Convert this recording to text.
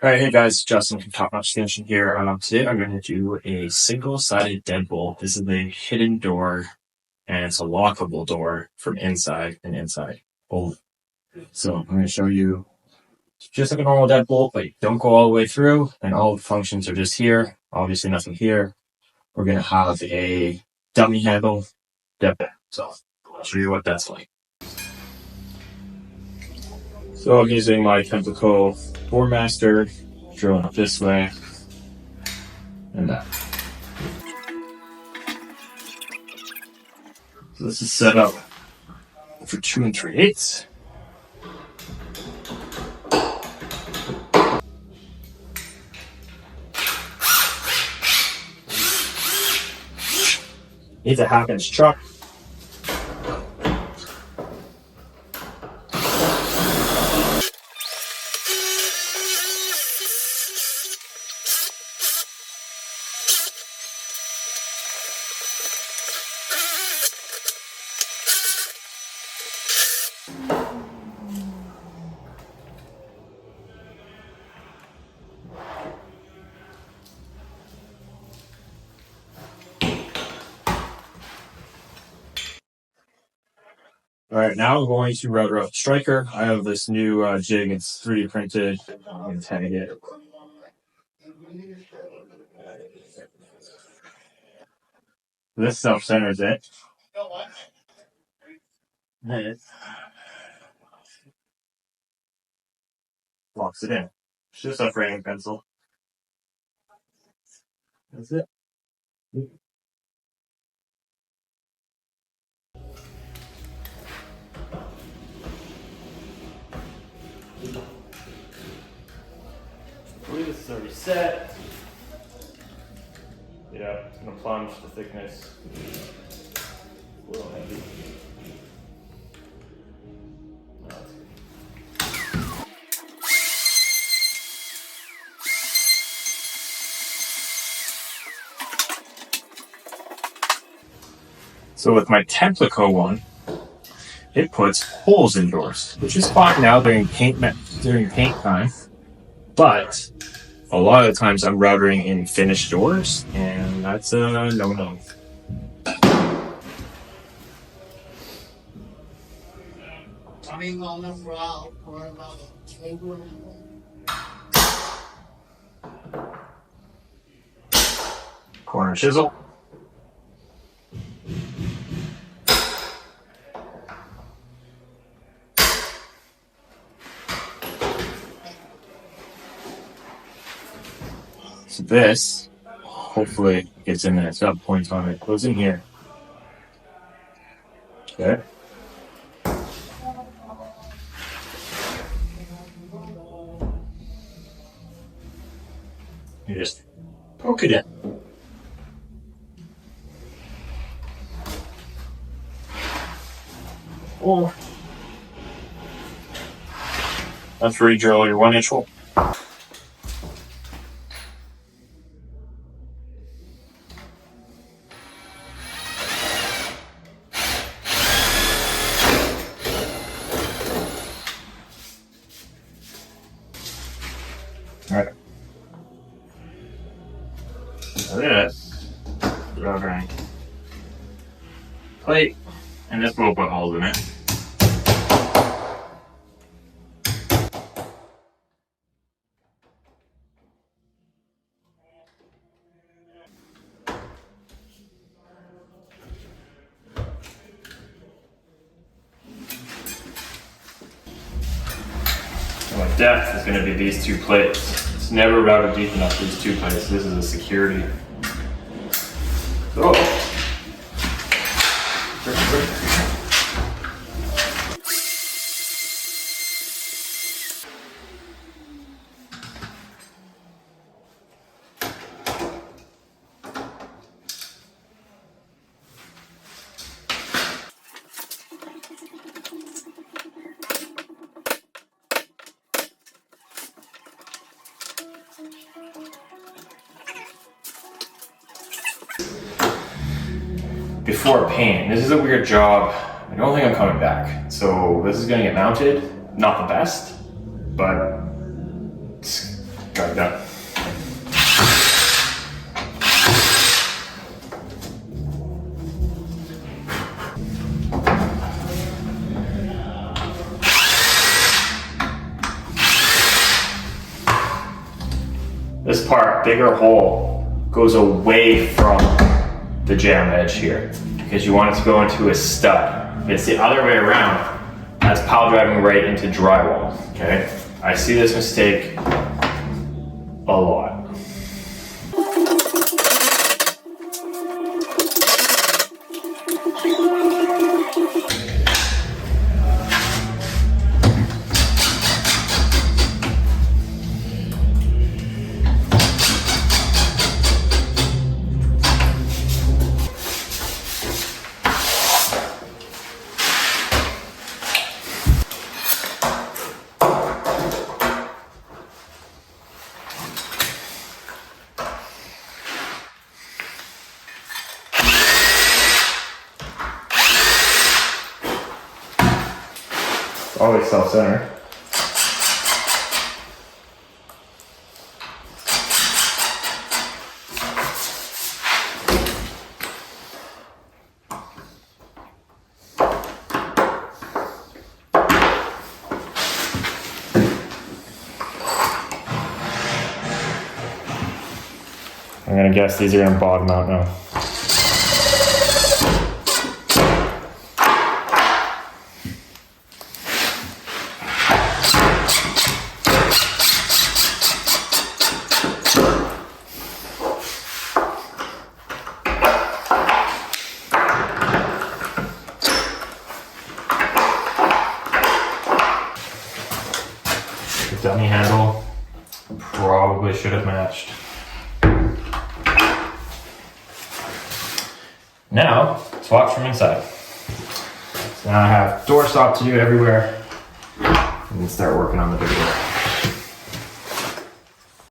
Alright, hey guys, Justin from Top Notch Station here. Today I'm going to do a single-sided deadbolt. This is a hidden door, and it's a lockable door from inside and inside. So I'm going to show you just like a normal deadbolt, but you don't go all the way through, and all the functions are just here. Obviously nothing here. We're going to have a dummy handle deadbolt. So I'll show you what that's like. So I'm using my Tempico Boardmaster, drilling up this way and that. So this is set up for 2 3/8. Needs a 1/2 inch chuck. Alright, now I'm going to router up striker. I have this new jig, it's 3D printed. I'm going to tag it. This self-centers it. And it locks it in. It's just a framing pencil. That's it. I believe this is already set. Yeah, it's going to plunge the thickness. A little heavy. No, that's good. So with my Tempico one, it puts holes in doors, which is fine now during paint time. But a lot of the times I'm routering in finished doors, and that's a no-no. Corner chisel. So this, hopefully, gets in there. It's got points on it. Goes in here. Okay. You just poke it in. Or that's where you drill your 1-inch hole. Alright. This routering plate, and this will put holes in it. My depth is going to be these 2 plates. It's never routed deep enough for these 2 plates. This is a security. So, before paint. This is a weird job. I don't think I'm coming back. So this is gonna get mounted. Not the best, but it's Drag it up. This part, bigger hole, goes away from the jam edge here because you want it to go into a stud. If it's the other way around, that's pile driving right into drywall, okay? I see this mistake a lot. Always self-centered. I'm gonna guess these are gonna bottom out now. Dummy handle probably should have matched. Now, let's watch from inside. So now I have door stop to do everywhere. And start working on the big door.